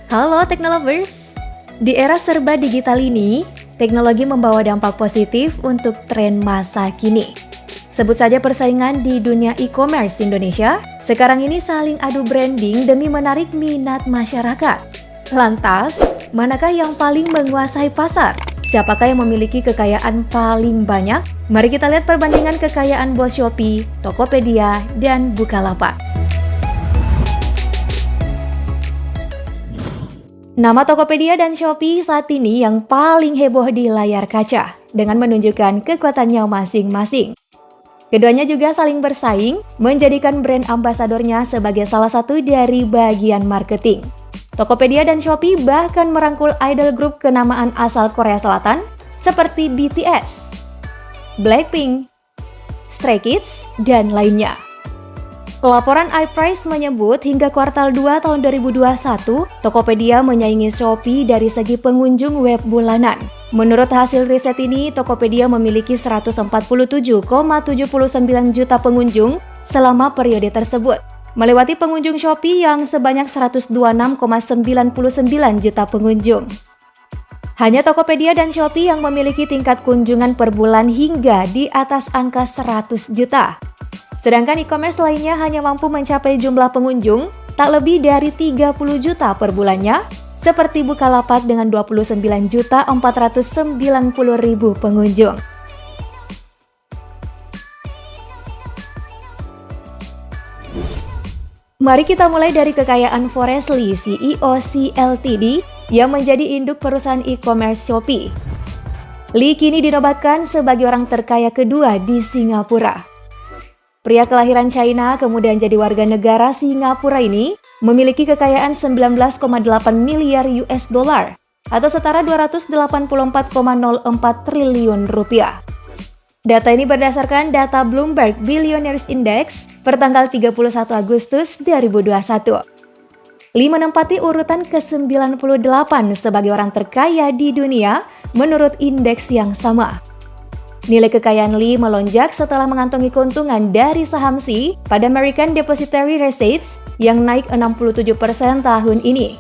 Halo Teknolovers! Di era serba digital ini, teknologi membawa dampak positif untuk tren masa kini. Sebut saja persaingan di dunia e-commerce Indonesia, sekarang ini saling adu branding demi menarik minat masyarakat. Lantas, manakah yang paling menguasai pasar? Siapakah yang memiliki kekayaan paling banyak? Mari kita lihat perbandingan kekayaan bos Shopee, Tokopedia, dan Bukalapak. Nama Tokopedia dan Shopee saat ini yang paling heboh di layar kaca dengan menunjukkan kekuatannya masing-masing. Keduanya juga saling bersaing, menjadikan brand ambasadornya sebagai salah satu dari bagian marketing. Tokopedia dan Shopee bahkan merangkul idol grup kenamaan asal Korea Selatan seperti BTS, Blackpink, Stray Kids, dan lainnya. Laporan iPrice menyebut hingga kuartal 2 tahun 2021, Tokopedia menyaingi Shopee dari segi pengunjung web bulanan. Menurut hasil riset ini, Tokopedia memiliki 147,79 juta pengunjung selama periode tersebut, melewati pengunjung Shopee yang sebanyak 126,99 juta pengunjung. Hanya Tokopedia dan Shopee yang memiliki tingkat kunjungan per bulan hingga di atas angka 100 juta. Sedangkan e-commerce lainnya hanya mampu mencapai jumlah pengunjung tak lebih dari 30 juta per bulannya, seperti Bukalapak dengan 29.490.000 pengunjung. Mari kita mulai dari kekayaan Forrest Li, CEO CLTD, yang menjadi induk perusahaan e-commerce Shopee. Li kini dinobatkan sebagai orang terkaya kedua di Singapura. Pria kelahiran China kemudian jadi warga negara Singapura ini memiliki kekayaan 19,8 miliar US dollar atau setara 284,04 triliun rupiah. Data ini berdasarkan data Bloomberg Billionaires Index pertanggal 31 Agustus 2021. Li menempati urutan ke-98 sebagai orang terkaya di dunia menurut indeks yang sama. Nilai kekayaan Li melonjak setelah mengantongi keuntungan dari saham Sea pada American Depository Receipts yang naik 67% tahun ini.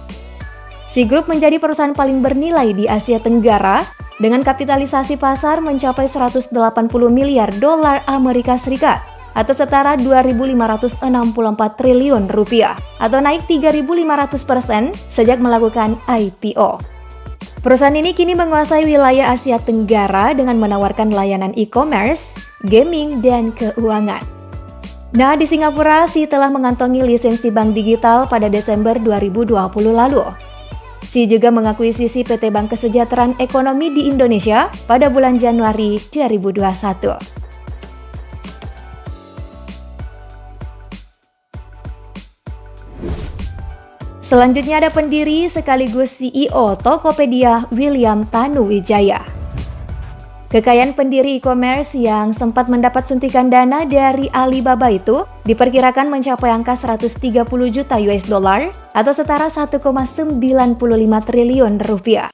Sea Group menjadi perusahaan paling bernilai di Asia Tenggara dengan kapitalisasi pasar mencapai 180 miliar dolar Amerika Serikat atau setara 2.564 triliun rupiah atau naik 3.500% sejak melakukan IPO. Perusahaan ini kini menguasai wilayah Asia Tenggara dengan menawarkan layanan e-commerce, gaming, dan keuangan. Nah, di Singapura, Sea telah mengantongi lisensi bank digital pada Desember 2020 lalu. Sea juga mengakuisisi PT Bank Kesejahteraan Ekonomi di Indonesia pada bulan Januari 2021. Selanjutnya ada pendiri sekaligus CEO Tokopedia, William Tanuwijaya. Kekayaan pendiri e-commerce yang sempat mendapat suntikan dana dari Alibaba itu diperkirakan mencapai angka 130 juta US dollar atau setara 1,95 triliun rupiah.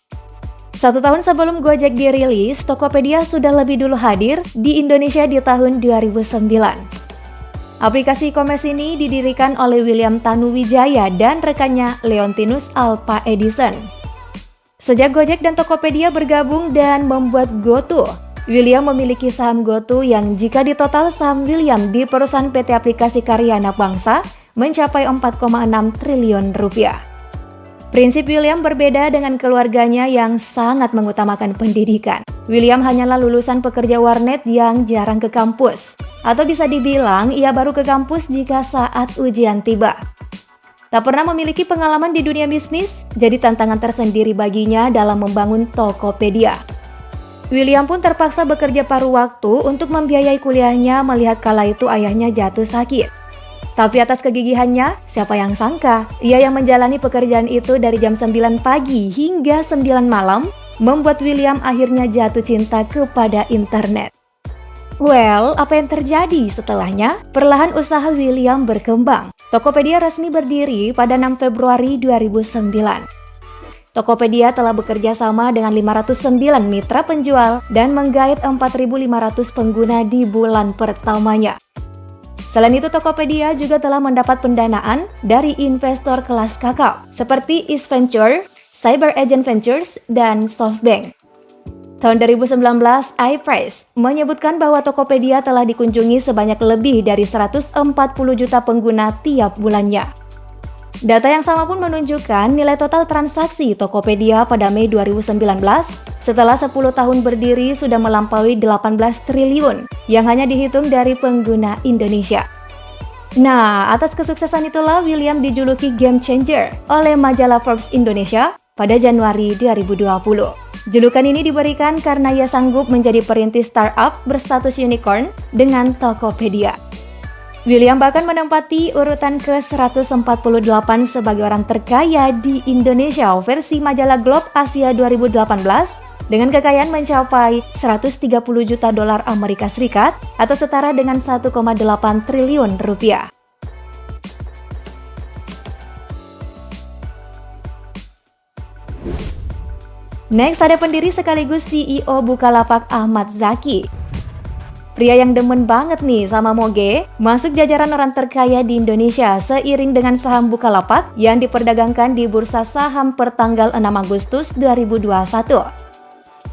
1 tahun sebelum Gojek dirilis, Tokopedia sudah lebih dulu hadir di Indonesia di tahun 2009. Aplikasi e-commerce ini didirikan oleh William Tanuwijaya dan rekannya Leontinus Alpha Edison. Sejak Gojek dan Tokopedia bergabung dan membuat GoTo, William memiliki saham GoTo yang jika ditotal saham William di perusahaan PT Aplikasi Karya Anak Bangsa mencapai 4,6 triliun rupiah. Prinsip William berbeda dengan keluarganya yang sangat mengutamakan pendidikan. William hanyalah lulusan pekerja warnet yang jarang ke kampus, atau bisa dibilang ia baru ke kampus jika saat ujian tiba. Tak pernah memiliki pengalaman di dunia bisnis, jadi tantangan tersendiri baginya dalam membangun Tokopedia. William pun terpaksa bekerja paruh waktu untuk membiayai kuliahnya melihat kala itu ayahnya jatuh sakit. Tapi atas kegigihannya, siapa yang sangka, ia yang menjalani pekerjaan itu dari jam 9 pagi hingga 9 malam, membuat William akhirnya jatuh cinta kepada internet. Well, apa yang terjadi setelahnya? Perlahan usaha William berkembang. Tokopedia resmi berdiri pada 6 Februari 2009. Tokopedia telah bekerja sama dengan 509 mitra penjual dan menggait 4.500 pengguna di bulan pertamanya. Selain itu, Tokopedia juga telah mendapat pendanaan dari investor kelas kakap seperti East Venture, Cyber Agent Ventures, dan SoftBank. Tahun 2019, iPrice menyebutkan bahwa Tokopedia telah dikunjungi sebanyak lebih dari 140 juta pengguna tiap bulannya. Data yang sama pun menunjukkan nilai total transaksi Tokopedia pada Mei 2019 setelah 10 tahun berdiri sudah melampaui 18 triliun yang hanya dihitung dari pengguna Indonesia. Nah, atas kesuksesan itulah William dijuluki game changer oleh majalah Forbes Indonesia pada Januari 2020. Julukan ini diberikan karena ia sanggup menjadi perintis startup berstatus unicorn dengan Tokopedia. William bahkan menempati urutan ke-148 sebagai orang terkaya di Indonesia versi majalah Globe Asia 2018 dengan kekayaan mencapai 130 juta dolar Amerika Serikat atau setara dengan 1,8 triliun rupiah. Next, ada pendiri sekaligus CEO Bukalapak Ahmad Zaki. Pria yang demen banget nih sama moge, masuk jajaran orang terkaya di Indonesia seiring dengan saham Bukalapak yang diperdagangkan di Bursa Saham pertanggal 6 Agustus 2021.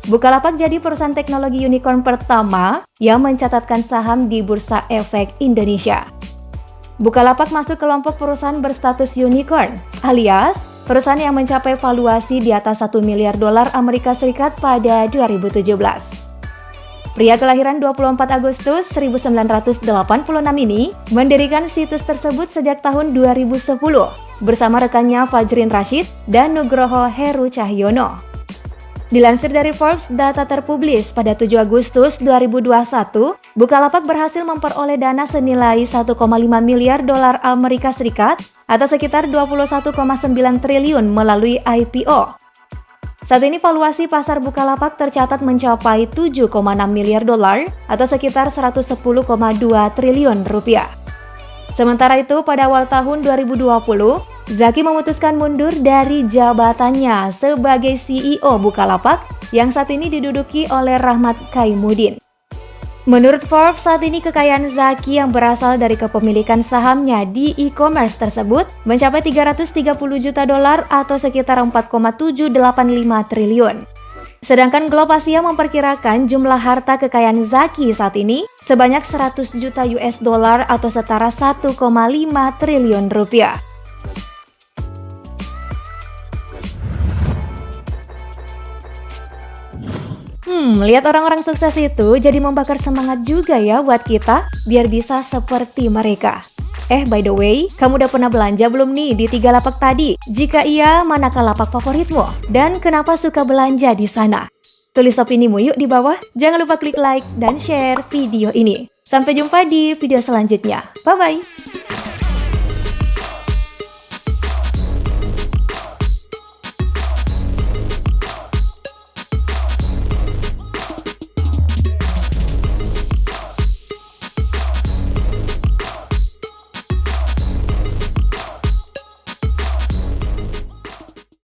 Bukalapak jadi perusahaan teknologi unicorn pertama yang mencatatkan saham di Bursa Efek Indonesia. Bukalapak masuk kelompok perusahaan berstatus unicorn, alias perusahaan yang mencapai valuasi di atas 1 miliar dolar Amerika Serikat pada 2017. Pria kelahiran 24 Agustus 1986 ini mendirikan situs tersebut sejak tahun 2010 bersama rekannya Fajrin Rashid dan Nugroho Heru Cahyono. Dilansir dari Forbes, data terpublis pada 7 Agustus 2021, Bukalapak berhasil memperoleh dana senilai 1,5 miliar dolar Amerika Serikat atau sekitar 21,9 triliun melalui IPO. Saat ini valuasi pasar Bukalapak tercatat mencapai 7,6 miliar dolar atau sekitar 110,2 triliun rupiah. Sementara itu, pada awal tahun 2020, Zaki memutuskan mundur dari jabatannya sebagai CEO Bukalapak yang saat ini diduduki oleh Rahmat Kaimuddin. Menurut Forbes, saat ini kekayaan Zaki yang berasal dari kepemilikan sahamnya di e-commerce tersebut mencapai 330 juta dolar atau sekitar 4,785 triliun. Sedangkan Globe Asia memperkirakan jumlah harta kekayaan Zaki saat ini sebanyak 100 juta US dollar atau setara 1,5 triliun rupiah. Lihat orang-orang sukses itu jadi membakar semangat juga ya buat kita biar bisa seperti mereka. By the way, kamu udah pernah belanja belum nih di 3 lapak tadi? Jika iya, manakah lapak favoritmu? Dan kenapa suka belanja di sana? Tulis opinimu yuk di bawah. Jangan lupa klik like dan share video ini. Sampai jumpa di video selanjutnya. Bye-bye!